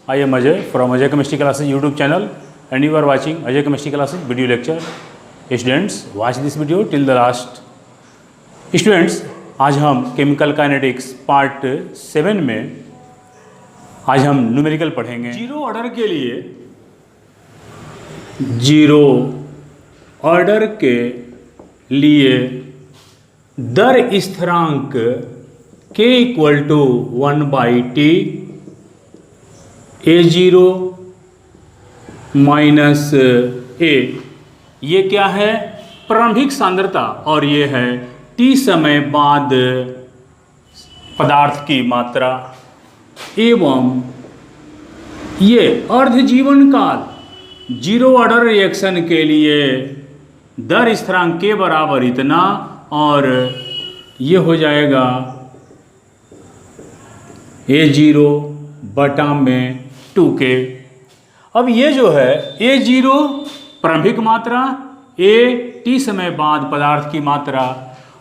I am Ajay from Ajay Chemistry Classes YouTube channel and you are watching Ajay Chemistry Classes video lecture. Students, watch this video till the last. Students, आज हम chemical kinetics part 7 में आज हम numerical पढ़ेंगे। Zero order के लिए दर स्थिरांक k equal to 1/t A0 minus A, ये क्या है? प्रारंभिक सांद्रता और ये है t समय बाद पदार्थ की मात्रा एवं ये अर्ध जीवन काल जीरो ऑर्डर रिएक्शन के लिए दर स्थिरांक के बराबर इतना और ये हो जाएगा A0 बटा में 2K। अब ये जो है A0 प्रारंभिक मात्रा, A t समय बाद पदार्थ की मात्रा।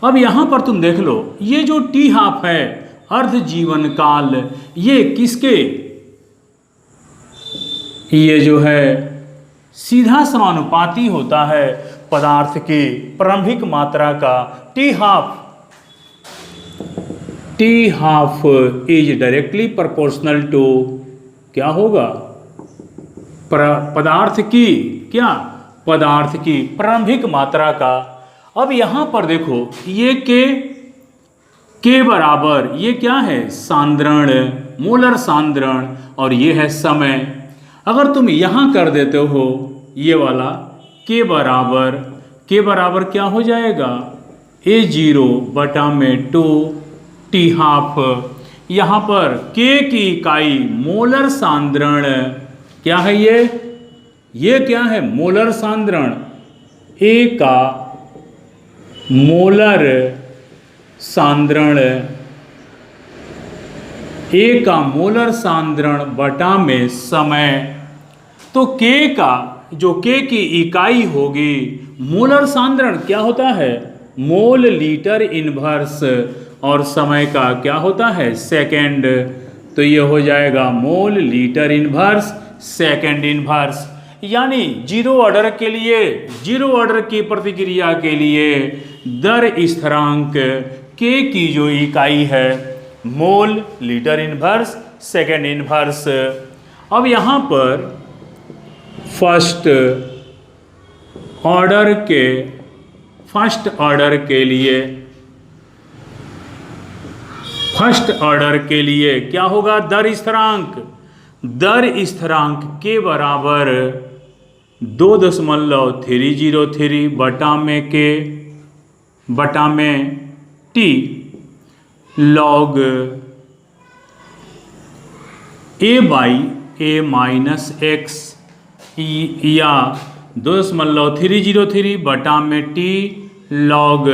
अब यहाँ पर तुम देख लो, ये जो t हाफ है अर्ध जीवन काल, ये किसके, ये जो है सीधा समानुपाती होता है पदार्थ की प्रारंभिक मात्रा का। t half is directly proportional to क्या होगा? पदार्थ की क्या? पदार्थ की प्रारंभिक मात्रा का। अब यहां पर देखो, ये के बराबर ये क्या है? सांद्रण, मोलर सांद्रण, और ये है समय। अगर तुम यहां कर देते हो ये वाला के बराबर क्या हो जाएगा? A0 बटा में 2t हाफ। यहाँ पर k की इकाई मोलर सांद्रण क्या है? ये क्या है? मोलर सांद्रण। A का मोलर सांद्रण, A का मोलर सांद्रण बटा में समय। तो k का जो k की इकाई होगी मोलर सांद्रण क्या होता है? मोल लीटर इनवर्स, और समय का क्या होता है? सेकेंड। तो ये हो जाएगा mole litre inverse second inverse. यानी जीरो ऑर्डर के लिए, जीरो ऑर्डर की प्रतिक्रिया के लिए दर स्थिरांक k की जो इकाई है mole litre inverse second inverse. अब यहाँ पर फर्स्ट ऑर्डर के लिए क्या होगा? दर स्थिरांक के बराबर 2.303 बटा में t log A minus x, या 2.303 बटा में t log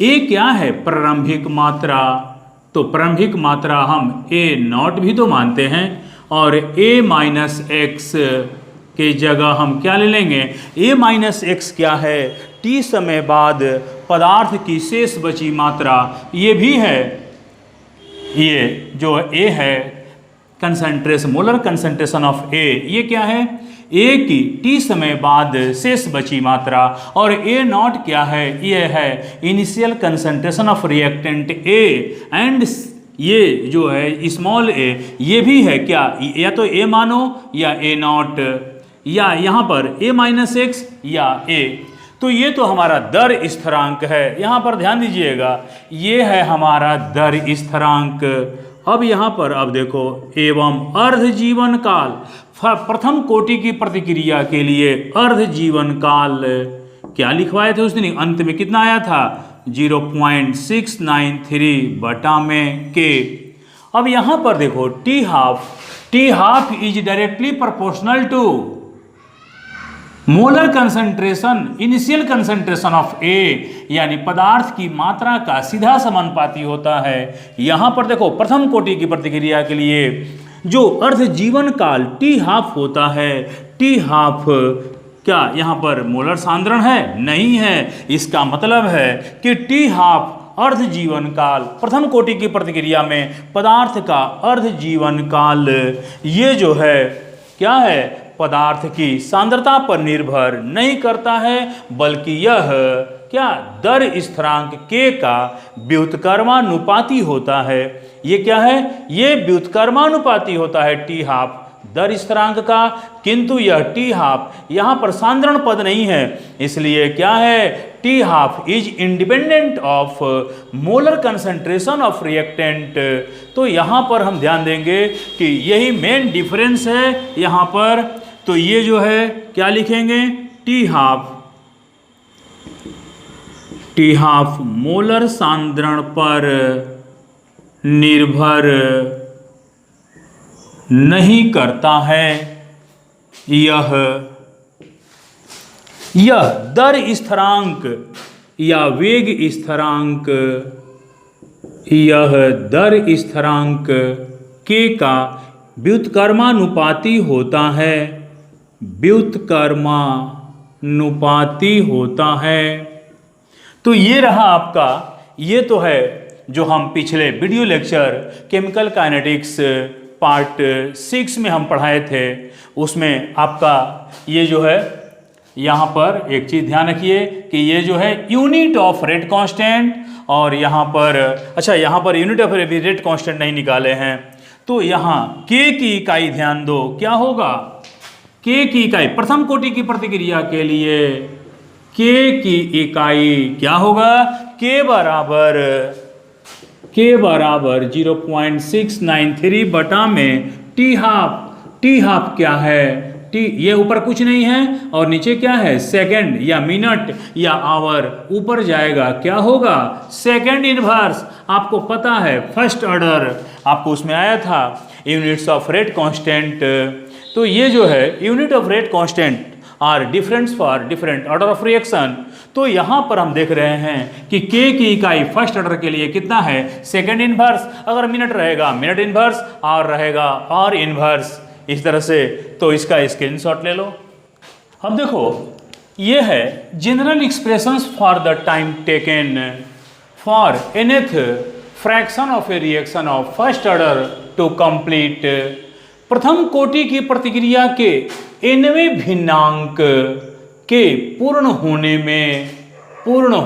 A क्या है? प्रारंभिक मात्रा। तो प्रारंभिक मात्रा हम A0 भी तो मानते हैं, और A माइनस x के जगह हम क्या ले लेंगे? A माइनस x क्या है? t समय बाद पदार्थ की शेष बची मात्रा। ये भी है, ये जो A है concentration, molar concentration of A, ये क्या है? A की t समय बाद शेष बची मात्रा। और A0 क्या है? ये है initial concentration of reactant A, and ये जो है स्मॉल a, ये भी है क्या? या तो A मानो या A0, या यहाँ पर A माइनस x या A। तो ये तो हमारा दर स्थिरांक है। यहाँ पर ध्यान दीजिएगा, ये है हमारा दर स्थिरांक। अब यहाँ पर अब देखो, एवं अर्ध जीवन काल, प्रथम कोटि की प्रतिक्रिया के लिए अर्ध जीवन काल क्या लिखवाए थे उस दिन? अंत में कितना आया था? 0.693 बटा में k। अब यहाँ पर देखो, t half is directly proportional to molar concentration, initial concentration of A, यानी पदार्थ की मात्रा का सीधा समानुपाती होता है। यहाँ पर देखो, प्रथम कोटि की प्रतिक्रिया के लिए जो अर्ध जीवन काल t हाफ होता है, t हाफ क्या यहाँ पर मोलर सांद्रण है? नहीं है। इसका मतलब है कि t हाफ अर्ध जीवन काल, प्रथम कोटि की प्रतिक्रिया में पदार्थ का अर्ध जीवन काल, ये जो है क्या है, पदार्थ की सांद्रता पर निर्भर नहीं करता है, बल्कि यह क्या दर स्थिरांक k का व्युत्क्रमानुपाती होता है। ये क्या है, ये व्युत्क्रमानुपाती होता है टी हाफ दर स्थिरांक का, किंतु यह टी हाफ यहाँ पर सांद्रण पद नहीं है, इसलिए क्या है, T half is independent of molar concentration of reactant. तो यहाँ पर हम ध्यान देंगे कि यही मेन डिफरेंस है यहाँ पर। तो ये जो है क्या लिखेंगे, टी हाफ मोलर सांद्रण पर निर्भर नहीं करता है, यह दर स्थिरांक या वेग स्थिरांक, यह दर स्थिरांक k का व्युत्क्रमानुपाती होता है, व्युत्क्रमानुपाती होता है। तो ये रहा आपका, ये तो है जो हम पिछले video lecture chemical kinetics part 6 में हम पढ़ाए थे, उसमें आपका ये जो है, यहाँ पर एक चीज़ ध्यान रखिए कि ये जो है यूनिट ऑफ रेट कांस्टेंट, और यहाँ पर अच्छा, यहाँ per unit of rate constant नहीं निकाले हैं, तो यहाँ k की इकाई ध्यान दो, क्या होगा, k की इकाई प्रथम कोटि की प्रतिक्रिया के लिए k की इकाई क्या होगा, k बराबर 0.693 बटा में टी हाफ क्या है, टी ये ऊपर कुछ नहीं है और नीचे क्या है, सेकंड या मिनट या आवर, ऊपर जाएगा क्या होगा, सेकंड इनवर्स। आपको पता है फर्स्ट ऑर्डर आपको उसमें आया था यूनिट्स ऑफ रेट कांस्टेंट। तो ये जो है unit of rate constant are difference for different order of reaction. तो यहाँ पर हम देख रहे हैं कि k की इकाई फर्स्ट ऑर्डर के लिए कितना है, सेकंड इनवर्स, अगर मिनट रहेगा मिनट इनवर्स, और रहेगा और इनवर्स, इस तरह से। तो इसका स्क्रीनशॉट ले लो। अब देखो ये है general expressions for the time taken for nth fraction of a reaction of first order to complete. प्रथम कोटि की प्रतिक्रिया के nवें भिन्नांक के पूर्ण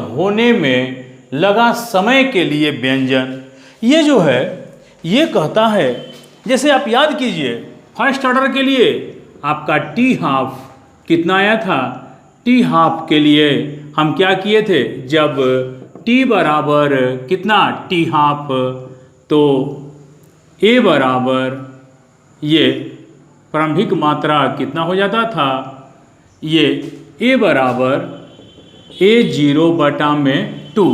होने में लगा समय के लिए व्यंजन। ये जो है ये कहता है, जैसे आप याद कीजिए फर्स्ट ऑर्डर के लिए आपका टी हाफ कितना आया था, टी हाफ के लिए हम क्या किए थे, जब टी बराबर कितना टी हाफ, तो ए बराबर ये प्रारंभिक मात्रा कितना हो जाता था, ये ए बराबर A0 बटा में 2।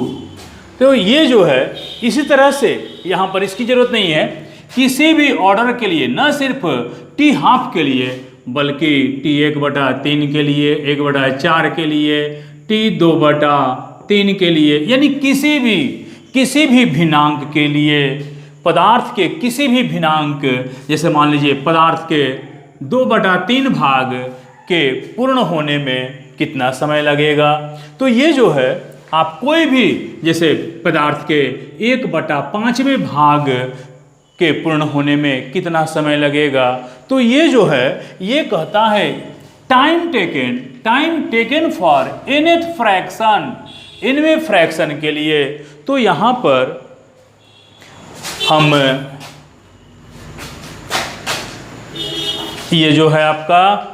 तो ये जो है इसी तरह से यहाँ पर इसकी ज़रूरत नहीं है, किसी भी ऑर्डर के लिए, न सिर्फ टी हाफ के लिए बल्कि T1 बटा 3 के लिए, 1 बटा 4 के लिए, T2 बटा 3 के लिए, यानी किसी भी भिन्नांक के लिए, पदार्थ के किसी भी भिन्नांक, जैसे मान लीजिए पदार्थ के 2 बटा 3 भाग के पूर्ण होने में कितना समय लगेगा। तो ये जो है आप कोई भी, जैसे पदार्थ के 1 बटा 5वें भाग के पूर्ण होने में कितना समय लगेगा, तो ये जो है ये कहता है time taken for nth fraction, nवें फ्रैक्शन के लिए। तो यहाँ पर हम ये जो है आपका,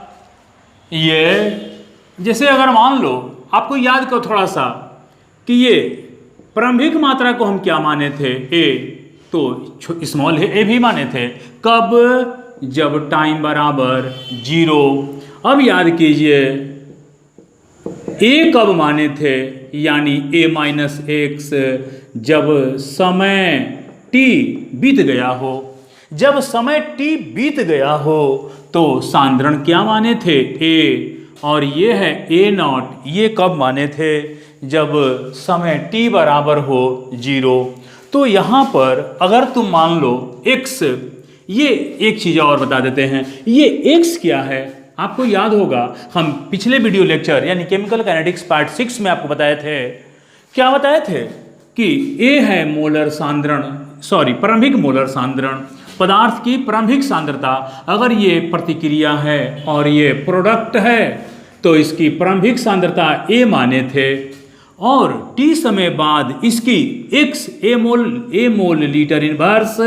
ये जैसे अगर मान लो आपको याद करो थोड़ा सा कि ये प्रारंभिक मात्रा को हम क्या माने थे, ए, तो स्मॉल ए भी माने थे, कब, जब टाइम बराबर 0। अब याद कीजिए ए कब माने थे, यानी a-x, जब समय t बीत गया हो। जब समय t बीत गया हो तो सांद्रण क्या माने थे, a, और ये है A0, ये कब माने थे, जब समय t बराबर हो 0। तो यहाँ पर अगर तुम मान लो x, ये एक चीज़ और बता देते हैं, ये x क्या है, आपको याद होगा हम पिछले वीडियो लेक्चर यानी केमिकल काइनेटिक्स पार्ट 6 में आपको बताए थे, क्या बताए थे कि ए है मोलर सांद्रण, प्रारंभिक मोलर सांद्रण, पदार्थ की प्रारंभिक सांद्रता। अगर ये प्रतिक्रिया है और ये प्रोडक्ट है तो इसकी प्रारंभिक सांद्रता ए माने थे, और टी समय बाद इसकी x ए मोल लीटर इनवर्स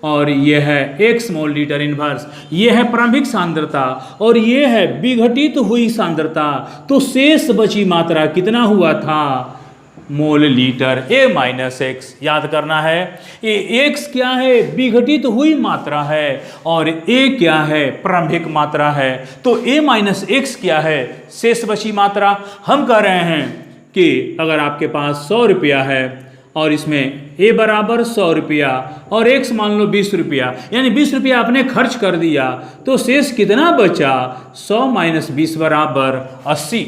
और यह है x मोल लीटर इनवर्स, यह है प्रारंभिक सांद्रता और यह है विघटित हुई सांद्रता। तो शेष बची मात्रा कितना हुआ था? Mole litre A minus x. याद करना है, ये x क्या है? विघटित हुई मात्रा है, और A क्या है? प्रारंभिक मात्रा है। तो A माइनस एक्स क्या है? शेष बची मात्रा। हम कह रहे हैं कि अगर आपके पास 100 रुपया है और इसमें A बराबर 100 रुपया और x मान लो 20 रुपया, यानी 20 रुपया आपने खर्च कर दिया, तो शेष कितना बचा? 100 माइनस 20 बराबर 80।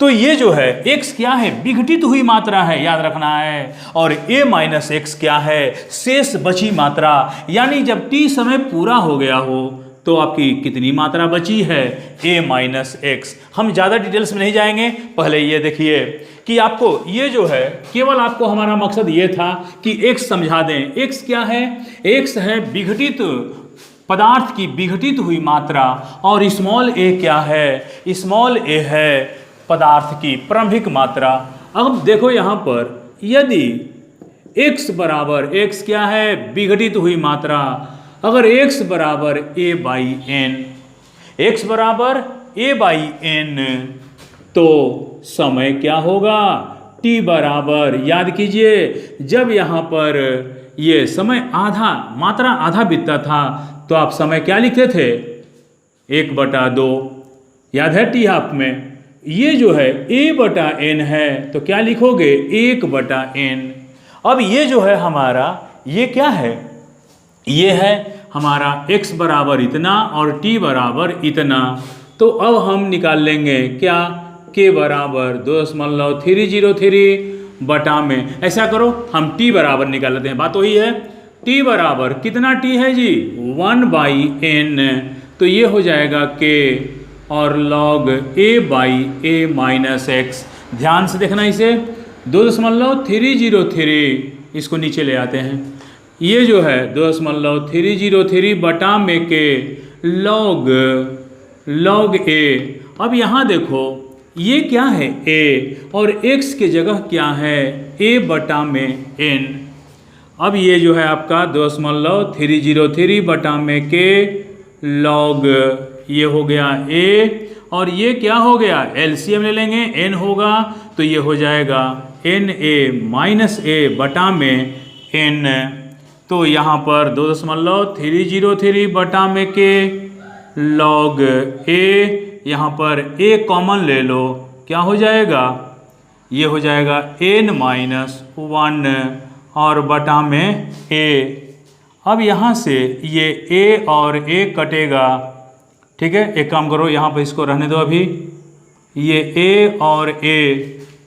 तो ये जो है x क्या है? विघटित हुई मात्रा है, याद रखना है, और A माइनस एक्स क्या है? शेष बची मात्रा। यानी जब t समय पूरा हो गया हो तो आपकी कितनी मात्रा बची है? A minus x. हम ज़्यादा डिटेल्स में नहीं जाएंगे, पहले ये देखिए कि आपको ये जो है, केवल आपको हमारा मकसद ये था कि x समझा दें। x क्या है? x है विघटित पदार्थ की विघटित हुई मात्रा, और स्मॉल a क्या है? स्मॉल a है पदार्थ की प्रारंभिक मात्रा। अब देखो यहाँ पर, यदि x बराबर, x क्या है? विघटित हुई मात्रा। अगर x बराबर a बाई n, x बराबर a बाई n, तो समय क्या होगा? t बराबर, याद कीजिए, जब यहाँ पर ये समय आधा, मात्रा आधा बीतता था तो आप समय क्या लिखते थे? 1/2। याद है t हाफ में? ये जो है a/n है तो क्या लिखोगे? 1/n। अब ये जो है हमारा, ये क्या है? ये है हमारा x बराबर इतना और t बराबर इतना। तो अब हम निकाल लेंगे क्या? k बराबर 2.303 बटा में, ऐसा करो हम t बराबर निकाल लेते हैं, बात वही है। t बराबर कितना t है जी? 1/n। तो ये हो जाएगा k और log a by a minus x. ध्यान से देखना इसे, 2.303, इसको नीचे ले आते हैं। ये जो है 2.303 बटा में के log a। अब यहाँ देखो ये क्या है? a, और x की जगह क्या है? a बटा में n। अब ये जो है आपका 2.303 बटा में के log, ये हो गया a, और ये क्या हो गया? एलसीएम ले लेंगे, n होगा तो ये हो जाएगा na माइनस a बटा में n। तो यहाँ पर 2.303 बटा में के log a, यहाँ पर a कॉमन ले लो, क्या हो जाएगा? ये हो जाएगा n माइनस 1 और बटा में a। अब यहाँ से ये a और a कटेगा, ठीक है। एक काम करो, यहाँ पर इसको रहने दो अभी, ये a और a,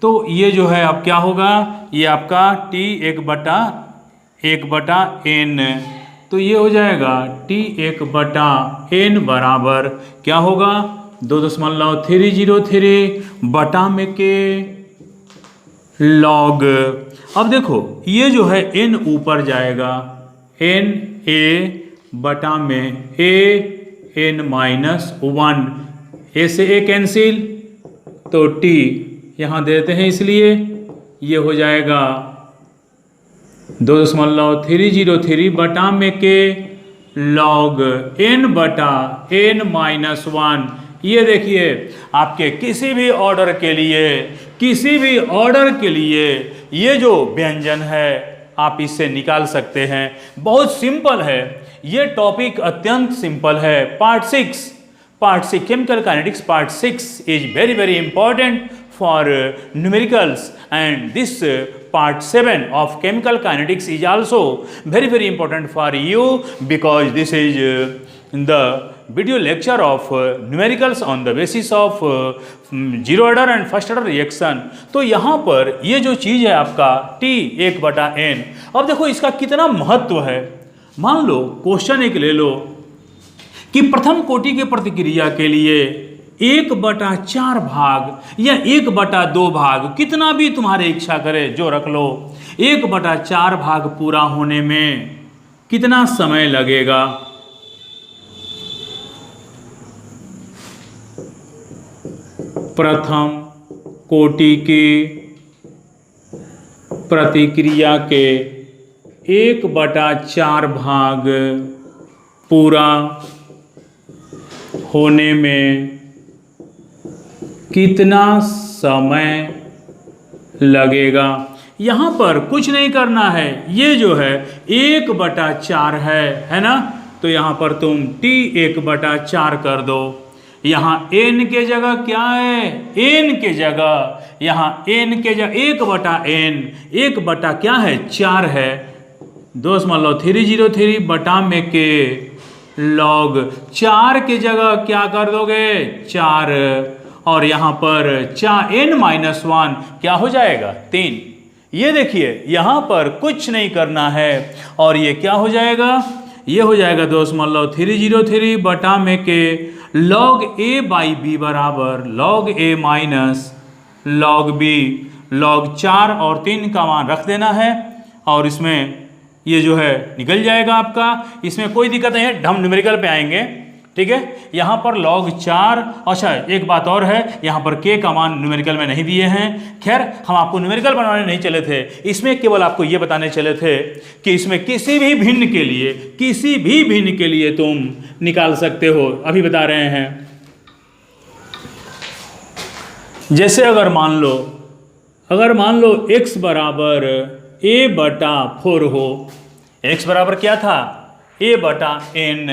तो ये जो है अब क्या होगा? ये आपका t 1/n, तो ये हो जाएगा t 1/n बराबर क्या होगा? 2.303 बटा में के log। अब देखो ये जो है n ऊपर जाएगा, n a बटा में a n माइनस 1, a से a कैंसिल, तो t यहाँ देते हैं, इसलिए ये हो जाएगा 2.303 बटा में के log n बटा n माइनस 1। ये देखिए आपके किसी भी ऑर्डर के लिए ये जो व्यंजन है आप इससे निकाल सकते हैं। बहुत सिंपल है ये टॉपिक, अत्यंत सिंपल है। Part 6 chemical kinetics part 6 is very important for numericals, and this part 7 of chemical kinetics is also very important for you, because this is the video lecture of numericals on the basis of zero order and first order reaction। तो यहाँ पर ये जो चीज़ है आपका t 1/n, अब देखो इसका कितना महत्व है। मान लो क्वेश्चन एक ले लो कि प्रथम कोटि के प्रतिक्रिया के लिए 1/4 भाग या 1/2 भाग, कितना भी तुम्हारी इच्छा करे जो रख लो, 1/4 भाग पूरा होने में कितना समय लगेगा? प्रथम कोटि की प्रतिक्रिया के 1/4 भाग पूरा होने में कितना समय लगेगा? यहाँ पर कुछ नहीं करना है, ये जो है 1/4 है ना, तो यहाँ पर तुम t 1/4 कर दो। यहाँ n के जगह क्या है? n के जगह यहाँ n के जगह 1/n, 1 क्या है? 4 है। दोस्त मान लो 303 बटा में के log 4 के जगह क्या कर दोगे? 4, और यहाँ पर n-1 क्या हो जाएगा? 3। ये देखिए यहाँ पर कुछ नहीं करना है, और ये क्या हो जाएगा? ये हो जाएगा दोस्त मान लो 303 बटा में के log a बाई बी बराबर log a minus log b, log 4 और 3 का मान रख देना है, और इसमें ये जो है निकल जाएगा आपका। इसमें कोई दिक्कत नहीं है, हम न्यूमेरिकल पे आएंगे, ठीक है। यहाँ पर log 4, अच्छा एक बात और है, यहाँ पर k का मान न्यूमेरिकल में नहीं दिए हैं। खैर हम आपको न्यूमेरिकल बनाने नहीं चले थे, इसमें केवल आपको ये बताने चले थे कि इसमें किसी भी भिन्न के लिए तुम निकाल सकते हो। अभी बता रहे हैं, जैसे अगर मान लो x बराबर a/4 हो, x बराबर क्या था? a/n।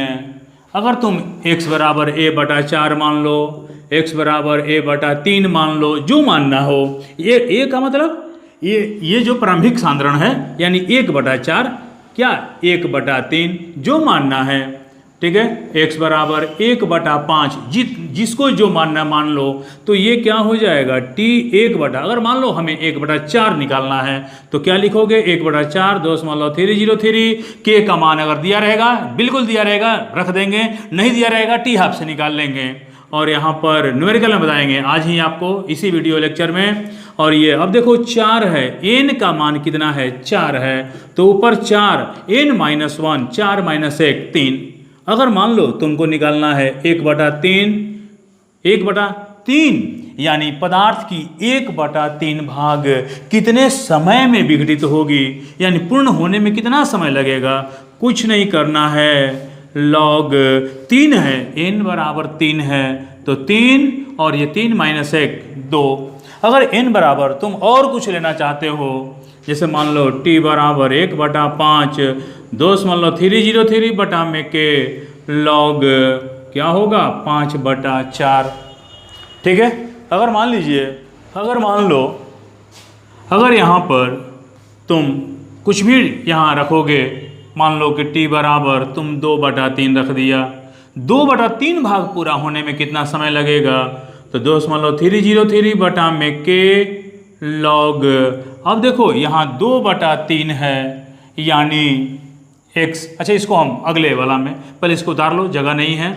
अगर तुम x बराबर a/4 मान लो, x बराबर a/3 मान लो, जो मानना हो, ये a का मतलब ये जो प्रारंभिक सांद्रण है यानी 1/4 क्या 1/3 जो मानना है, ठीक है। x बराबर 1/5 जिसको जो मानना मान लो, तो ये क्या हो जाएगा? t 1/, अगर मान लो हमें 1/4 निकालना है तो क्या लिखोगे? 1/4। दोस्त मान लो 303 k का मान अगर दिया रहेगा, बिल्कुल दिया रहेगा, रख देंगे, नहीं दिया रहेगा t हाफ से निकाल लेंगे, और यहाँ पर न्यूमेरिकल में बताएंगे आज ही आपको इसी वीडियो लेक्चर में। और ये अब देखो 4 है, n का मान कितना है? 4 है, तो ऊपर 4 n-1 4 - 1 3। अगर मान लो तुमको निकालना है 1/3 यानी पदार्थ की 1/3 भाग कितने समय में विघटित होगी, यानी पूर्ण होने में कितना समय लगेगा? कुछ नहीं करना है, log 3 है, n बराबर 3 है, तो 3 और ये 3 - 1 2। अगर n बराबर तुम और कुछ लेना चाहते हो, जैसे मान लो t बराबर 1/5, दोस्त मान लो 303 बटा में के log क्या होगा? 5/4, ठीक है। अगर मान लीजिए, अगर यहाँ पर तुम कुछ भी यहाँ रखोगे, मान लो कि t बराबर तुम 2/3 रख दिया, 2/3 भाग पूरा होने में कितना समय लगेगा? तो दोस्त मान लो 303 बटा में के log, अब देखो यहाँ 2/3 है यानी x। अच्छा इसको हम अगले वाला में, पहले इसको उतार लो, जगह नहीं है,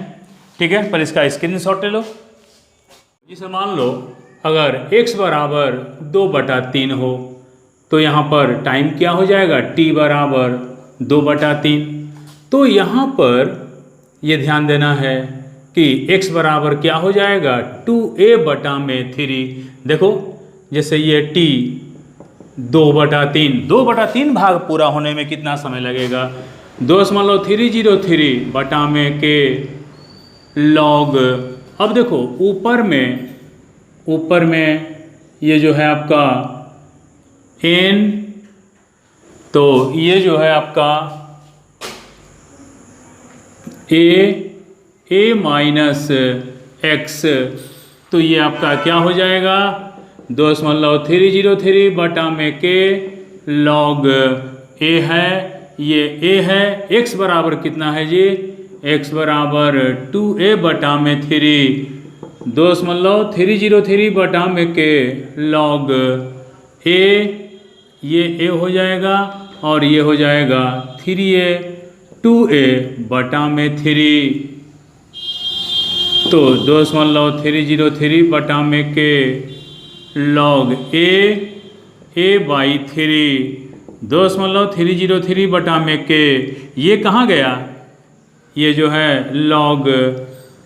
ठीक है। पहले इसका स्क्रीनशॉट ले लो। जिसे मान लो अगर x बराबर 2/3 हो, तो यहाँ पर टाइम क्या हो जाएगा? t बराबर 2/3। तो यहाँ पर ये ध्यान देना है कि x बराबर क्या हो जाएगा? 2a/3। देखो जैसे ये t 2/3 भाग पूरा होने में कितना समय लगेगा? दोस्त मान लो 303 बटा में के log, अब देखो ऊपर में ये जो है आपका n, तो ये जो है आपका a माइनस x, तो ये आपका क्या हो जाएगा? दोस्त मान लो 303 बटा में के log a है, ये a है, x बराबर कितना है जी? x बराबर 2a/3। दोस्त मान लो 303 बटा में के log a, ये a हो जाएगा और ये हो जाएगा 3a 2a/3। तो 2.303 बटा में के लॉग ए बाई 3 2.303 बटा में के ये कहाँ गया, ये जो है लॉग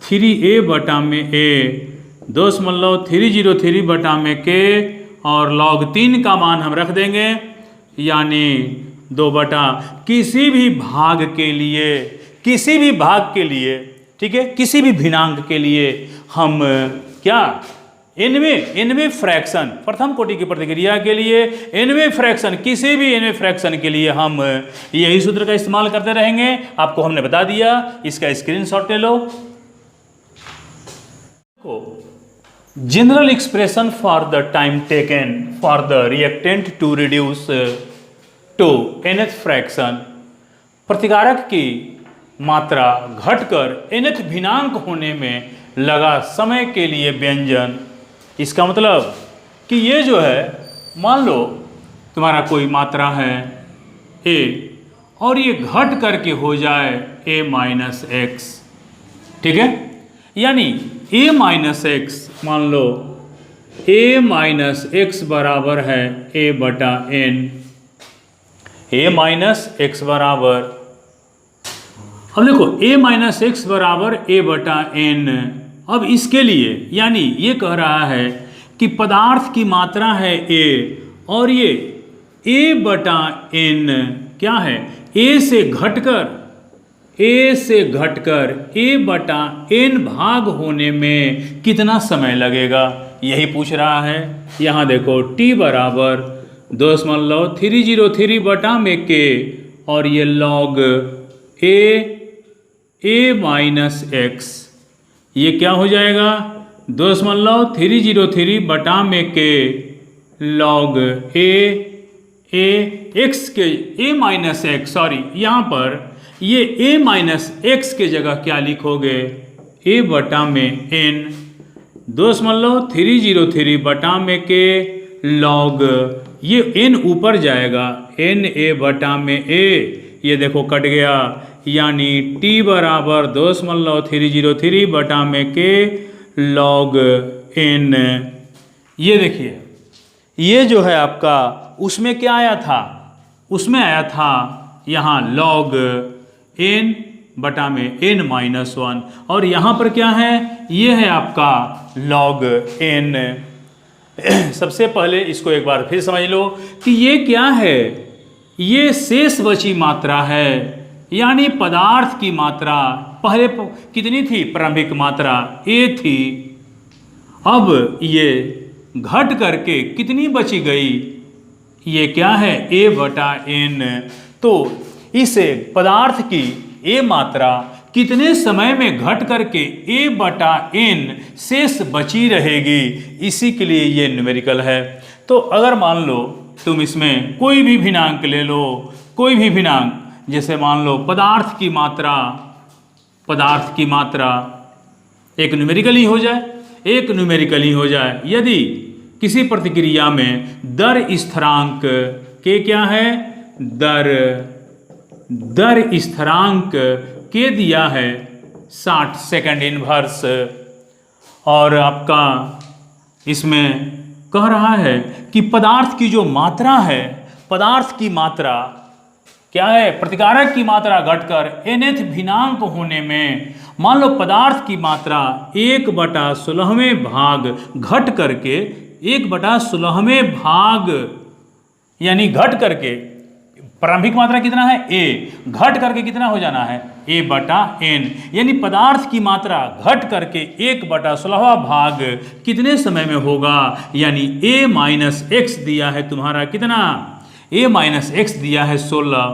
3a बटा में ए 2.303 बटा में के और लॉग 3 का मान हम रख देंगे, यानी 2 बटा किसी भी भाग के लिए ठीक है, किसी भी भिन्नांक के लिए हम क्या nवें फ्रैक्शन प्रथम कोटि की प्रतिक्रिया के लिए nवें फ्रैक्शन किसी भी nवें फ्रैक्शन के लिए हम यही सूत्र का इस्तेमाल करते रहेंगे। आपको हमने बता दिया, इसका स्क्रीनशॉट ले लो। General expression for the time taken for the reactant to reduce to nth fraction, प्रतिकारक की मात्रा घटकर nth भिन्नांक होने में लगा समय के लिए व्यंजन। इसका मतलब कि ये जो है, मान लो तुम्हारा कोई मात्रा है a और ये घट करके हो जाए a माइनस एक्स, ठीक है, यानी a माइनस एक्स, मान लो a माइनस एक्स बराबर है a बटा n, a माइनस एक्स बराबर, अब देखो a माइनस एक्स बराबर a बटा n। अब इसके लिए यानी ये कह रहा है कि पदार्थ की मात्रा है a और ये a बटा n क्या है, a से घटकर a बटा n भाग होने में कितना समय लगेगा, यही पूछ रहा है। यहाँ देखो t बराबर 2.303 बटा में के और ये लॉग a माइनस एक्स, ये क्या हो जाएगा 2.303 बटा में के log a minus x, sorry यहाँ पर ये a माइनस एक्स के जगह क्या लिखोगे, a बटा में n, 2.303 बटा में के लॉग, ये n ऊपर जाएगा n a बटा में a, ये देखो कट गया, यानी t बराबर 2.303 बटा में के लॉग n। ये देखिए, ये जो है आपका उसमें क्या आया था, उसमें आया था यहाँ लॉग n बटा में n माइनस 1 और यहाँ पर क्या है, ये है आपका लॉग n। सबसे पहले इसको एक बार फिर समझ लो कि ये क्या है, ये शेष बची मात्रा है, यानी पदार्थ की मात्रा पहले कितनी थी, प्रारंभिक मात्रा a थी, अब ये घट करके कितनी बची गई, ये क्या है a बटा n। तो इस पदार्थ की a मात्रा कितने समय में घट करके a बटा n शेष बची रहेगी, इसी के लिए ये न्यूमेरिकल है। तो अगर मान लो तुम इसमें कोई भी भिन्नांक ले लो, कोई भी भिन्नांक, जैसे मान लो पदार्थ की मात्रा एक न्यूमेरिकल ही हो जाए, यदि किसी प्रतिक्रिया में दर स्थिरांक के क्या है, दर स्थिरांक के दिया है 60 सेकंड इनवर्स, और आपका इसमें कह रहा है कि पदार्थ की जो मात्रा है, पदार्थ की मात्रा क्या है, प्रतिकारक की मात्रा घटकर nth भिन्नांक होने में, मान लो पदार्थ की मात्रा 1/16वें भाग घट करके 1/16वें भाग, यानी घट करके प्रारंभिक मात्रा कितना है a, घट करके कितना हो जाना है a बटा n, यानी पदार्थ की मात्रा घट करके 1/16वां भाग कितने समय में होगा, यानी a माइनस एक्स दिया है तुम्हारा कितना, a माइनस एक्स दिया है 16।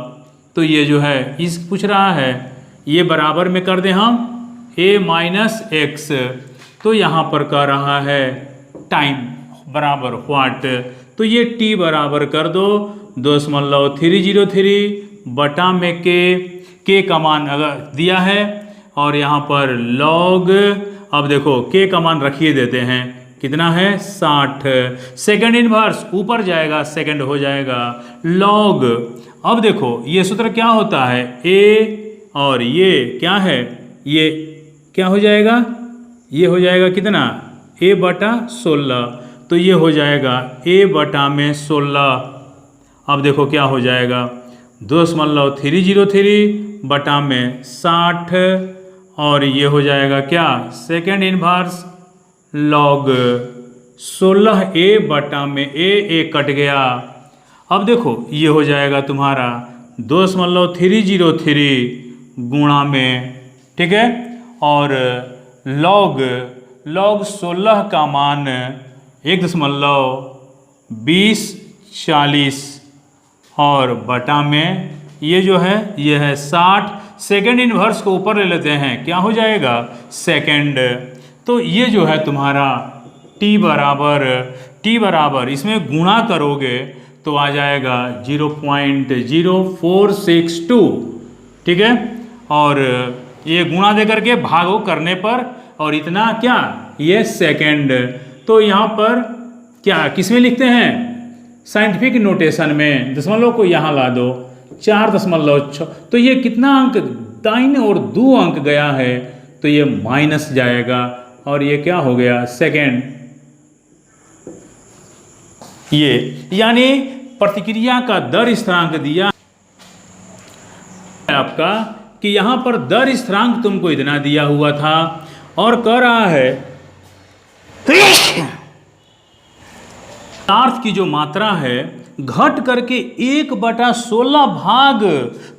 तो ये जो है इस पूछ रहा है, ये बराबर में कर दें हम a माइनस एक्स, तो यहाँ पर कह रहा है टाइम बराबर व्हाट, तो ये t बराबर कर दो 2.303 बटा में के का मान अगर दिया है और यहाँ पर लॉग, अब देखो k का मान रखिए देते हैं, कितना है 60 सेकंड इनवर्स, ऊपर जाएगा सेकंड हो जाएगा लॉग। अब देखो ये सूत्र क्या होता है, a और ये क्या है, ये क्या हो जाएगा ये हो जाएगा कितना, a बटा 16, तो ये हो जाएगा a बटा में 16। अब देखो क्या हो जाएगा, 2.303 बटा में 60, और ये हो जाएगा क्या, सेकेंड इनवर्स लॉग 16a बटा में a कट गया। अब देखो ये हो जाएगा तुम्हारा 2.303 गुणा में, ठीक है, और लॉग 16 का मान 1.2040 और बटा में ये जो है ये है 60। सेकेंड इनवर्स को ऊपर ले लेते हैं, क्या हो जाएगा, सेकेंड। तो ये जो है तुम्हारा t बराबर इसमें गुणा करोगे तो आ जाएगा 0.0462, ठीक है, और ये गुणा दे करके भागो करने पर, और इतना क्या, ये सेकेंड। तो यहाँ पर क्या किस में लिखते हैं, साइंटिफिक नोटेशन में दशमलव को यहाँ ला दो, 4.6, तो ये कितना अंक दाहिने और 2 अंक गया है, तो ये माइनस जाएगा, और ये क्या हो गया, सेकेंड। ये यानी प्रतिक्रिया का दर स्थिरांक दिया आपका कि यहां पर दर स्थिरांक तुमको इतना दिया हुआ था, और कह रहा है पदार्थ की जो मात्रा है घट करके 1/16 भाग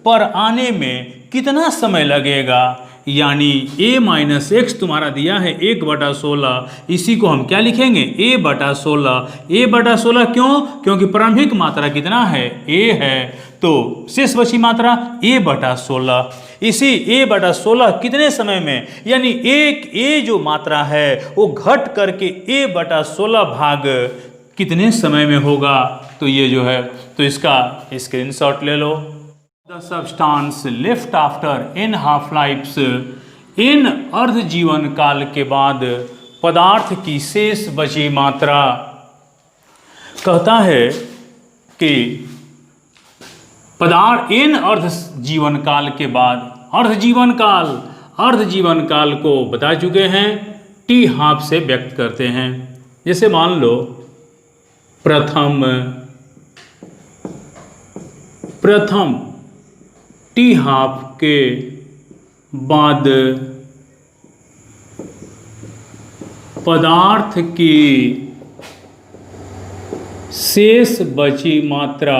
पर आने में कितना समय लगेगा, यानी a माइनस एक्स तुम्हारा दिया है 1/16, इसी को हम क्या लिखेंगे, a/16 क्यों, क्योंकि प्रारंभिक मात्रा कितना है, a है, तो शेष बची मात्रा a/16, इसी a/16 कितने समय में, यानी एक a जो मात्रा है वो घट करके a/16 भाग कितने समय में होगा, तो ये जो है, तो इसका स्क्रीनशॉट ले लो। The substance left after n half lifes, n अर्ध जीवन काल के बाद पदार्थ की शेष बची मात्रा, कहता है कि पदार्थ इन अर्ध जीवन काल के बाद, अर्ध जीवन काल को बता चुके हैं, टी हाफ से व्यक्त करते हैं। जैसे मान लो प्रथम टी हाफ के बाद पदार्थ की शेष बची मात्रा,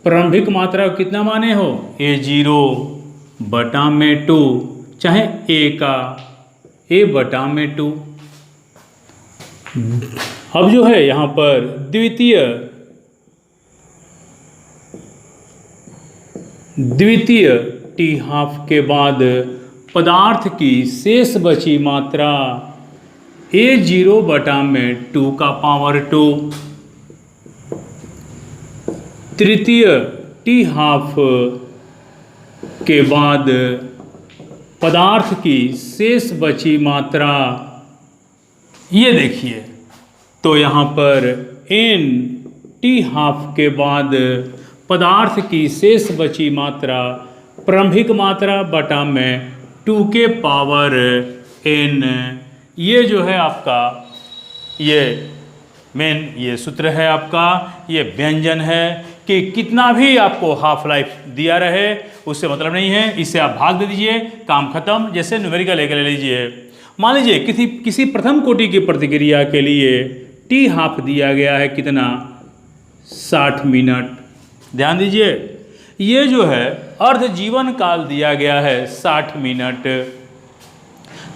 प्रारंभिक मात्रा कितना माने हो, a0/2, चाहे a का a/2। अब जो है यहाँ पर द्वितीय टी हाफ के बाद पदार्थ की शेष बची मात्रा a0/2 का पावर 2। तृतीय टी हाफ के बाद पदार्थ की शेष बची मात्रा, ये देखिए, तो यहाँ पर n टी हाफ के बाद पदार्थ की शेष बची मात्रा, प्रारंभिक मात्रा बटा में 2 के पावर n, ये जो है आपका ये मेन ये सूत्र है आपका, ये व्यंजन है कि कितना भी आपको हाफ लाइफ दिया रहे उससे मतलब नहीं है, इससे आप भाग दे दीजिए, काम खत्म। जैसे न्यूमेरिकल लेकर ले लीजिए, मान लीजिए किसी प्रथम कोटि की प्रतिक्रिया के लिए टी हाफ दिया गया है कितना, 60 मिनट। ध्यान दीजिए, ये जो है अर्ध जीवन काल दिया गया है 60 मिनट,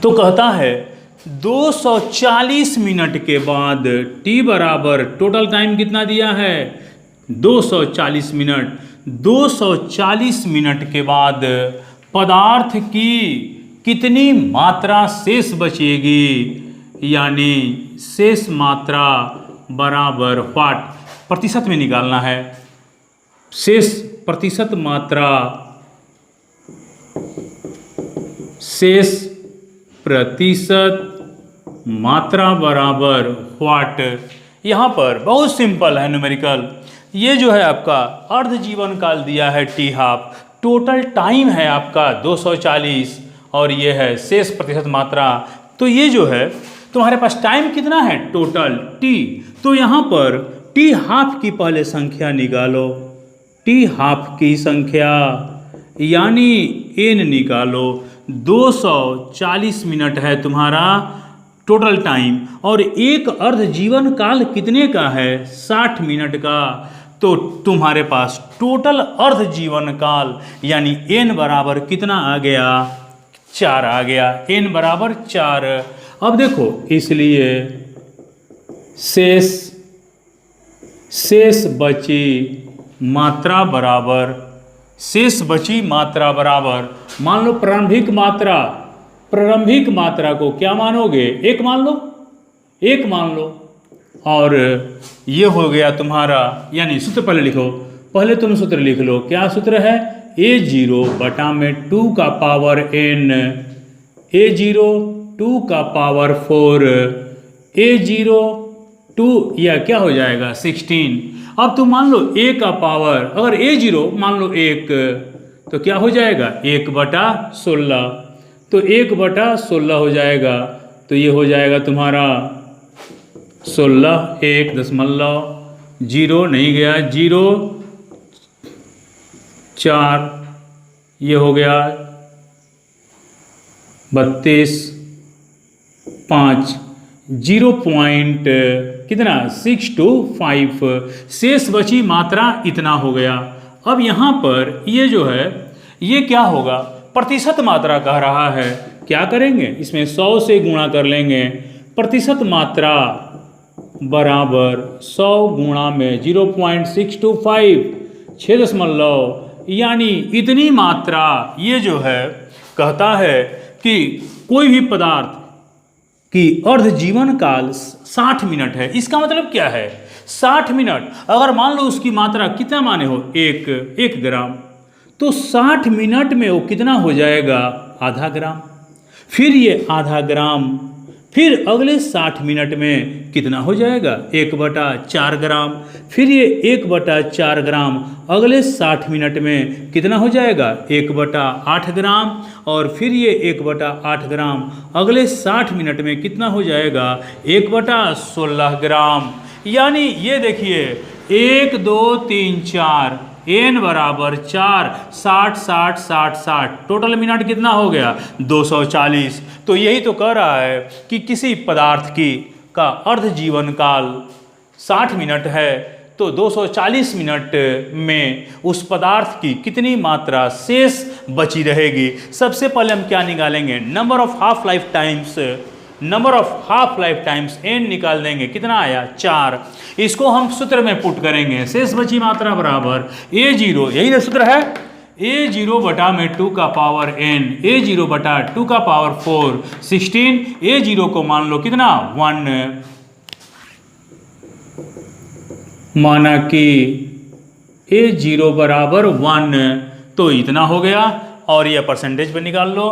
तो कहता है 240 मिनट के बाद टी बराबर टोटल टाइम कितना दिया है, 240 मिनट। 240 मिनट के बाद पदार्थ की कितनी मात्रा शेष बचेगी, यानी शेष मात्रा बराबर व्हाट, प्रतिशत में निकालना है, शेष प्रतिशत मात्रा, शेष प्रतिशत मात्रा बराबर व्हाट। यहाँ पर बहुत सिंपल है न्यूमेरिकल, ये जो है आपका अर्ध जीवन काल दिया है टी हाफ, टोटल टाइम है आपका 240 और ये है शेष प्रतिशत मात्रा, तो तो ये जो है तुम्हारे पास टाइम कितना है टोटल टी। तो यहाँ पर टी हाफ की पहले संख्या निकालो, टी हाफ की संख्या यानी एन निकालो। 240 मिनट है तुम्हारा टोटल टाइम और एक अर्ध जीवन काल कितने का है 60 मिनट का। तो तुम्हारे पास टोटल अर्ध जीवन काल यानी एन बराबर कितना आ गया 4 आ गया, एन बराबर 4। अब देखो इसलिए शेष बची मात्रा बराबर, शेष बची मात्रा बराबर, मान लो प्रारंभिक मात्रा को क्या मानोगे 1 मान लो, 1 मान लो। और ये हो गया तुम्हारा, यानी सूत्र पहले लिखो, पहले तुम सूत्र लिख लो। क्या सूत्र है A0 बटा में 2 का पावर n, A0 2 का पावर 4, A0 2 या क्या हो जाएगा 16। अब तुम मान लो a का पावर, अगर A0 मान लो 1 तो क्या हो जाएगा 1 बटा 16, तो 1 बटा 16 हो जाएगा। तो ये हो जाएगा तुम्हारा 16, 1.0 नहीं गया 0 4, ये हो गया 32 5, 0 पॉइंट कितना 625, शेष बची मात्रा इतना हो गया। अब यहाँ पर ये जो है ये क्या होगा प्रतिशत मात्रा कह रहा है, क्या करेंगे इसमें 100 से गुणा कर लेंगे। प्रतिशत मात्रा बराबर 100 गुणा में 0.625 6 यानी इतनी मात्रा। ये जो है कहता है कि कोई भी पदार्थ की अर्ध जीवन काल 60 मिनट है। इसका मतलब क्या है 60 मिनट, अगर मान लो उसकी मात्रा कितना माने हो 1 ग्राम, तो 60 मिनट में वो कितना हो जाएगा आधा ग्राम, फिर ये आधा ग्राम, फिर अगले 60 मिनट में कितना हो जाएगा 1/4 ग्राम, फिर ये 1/4 ग्राम अगले 60 मिनट में कितना हो जाएगा 1/8 ग्राम, और फिर ये 1/8 ग्राम अगले 60 मिनट में कितना हो जाएगा 1/16 ग्राम। यानी ये देखिए 1 2 3 4 n बराबर 4, 60 60 60 60, टोटल मिनट कितना हो गया 240। तो यही तो कह रहा है कि किसी पदार्थ का अर्ध जीवन काल 60 मिनट है, तो 240 मिनट में उस पदार्थ की कितनी मात्रा शेष बची रहेगी। सबसे पहले हम क्या निकालेंगे number of half life times, number of half life times n निकाल देंगे, कितना आया 4। इसको हम सूत्र में पुट करेंगे, शेष बची मात्रा बराबर A0, यही ना सूत्र है A0 बटा में 2 का पावर n, A0 बटा 2 का पावर 4 16, A0 को मान लो कितना 1, माना कि A0 बराबर 1, तो इतना हो गया। और ये परसेंटेज पे निकाल लो,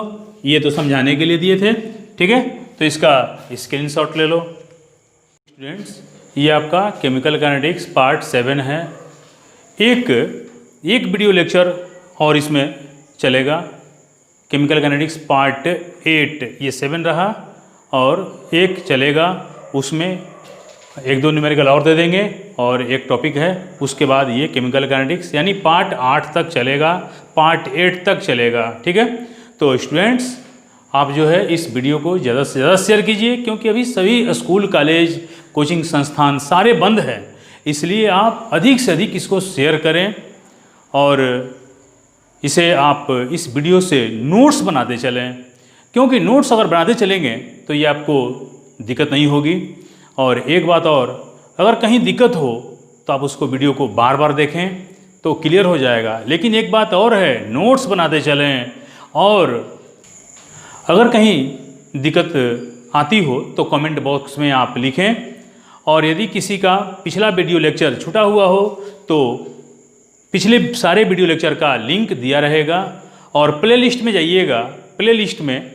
ये तो समझाने के लिए दिए थे, ठीक है। तो इसका स्क्रीनशॉट ले लो। स्टूडेंट्स ये आपका केमिकल काइनेटिक्स पार्ट 7 है। एक वीडियो लेक्चर और इसमें चलेगा, केमिकल काइनेटिक्स पार्ट 8 ये 7 रहा, और एक चलेगा उसमें 1-2 न्यूमेरिकल और दे देंगे और एक टॉपिक है, उसके बाद ये केमिकल काइनेटिक्स यानी पार्ट 8 तक चलेगा, पार्ट 8 तक चलेगा, ठीक है। तो स्टूडेंट्स आप जो है इस वीडियो को ज़्यादा से ज़्यादा शेयर कीजिए, क्योंकि अभी सभी स्कूल कॉलेज कोचिंग संस्थान सारे बंद हैं, इसलिए आप अधिक से अधिक इसको शेयर करें और इसे आप इस वीडियो से नोट्स बनाते चलें, क्योंकि नोट्स अगर बनाते चलेंगे तो ये आपको दिक्कत नहीं होगी। और एक बात और, अगर कहीं दिक्कत हो तो आप उसको वीडियो को बार बार देखें तो क्लियर हो जाएगा। लेकिन एक बात और है, नोट्स बनाते चलें, और अगर कहीं दिक्कत आती हो तो कमेंट बॉक्स में आप लिखें। और यदि किसी का पिछला वीडियो लेक्चर छूटा हुआ हो तो पिछले सारे वीडियो लेक्चर का लिंक दिया रहेगा, और प्लेलिस्ट में जाइएगा, प्लेलिस्ट में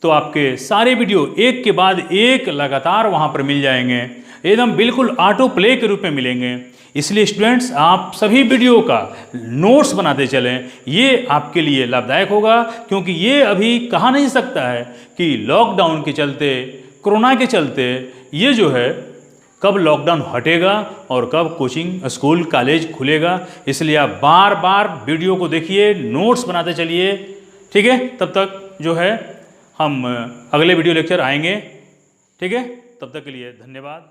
तो आपके सारे वीडियो एक के बाद एक लगातार वहाँ पर मिल जाएंगे, एकदम बिल्कुल ऑटो प्ले के रूप में मिलेंगे। इसलिए स्टूडेंट्स आप सभी वीडियो का नोट्स बनाते चलें, ये आपके लिए लाभदायक होगा, क्योंकि ये अभी कहा नहीं सकता है कि लॉकडाउन के चलते, कोरोना के चलते ये जो है कब लॉकडाउन हटेगा और कब कोचिंग स्कूल कॉलेज खुलेगा। इसलिए आप बार बार वीडियो को देखिए, नोट्स बनाते चलिए, ठीक है। तब तक जो है हम अगले वीडियो लेक्चर आएंगे, ठीक है। तब तक के लिए धन्यवाद।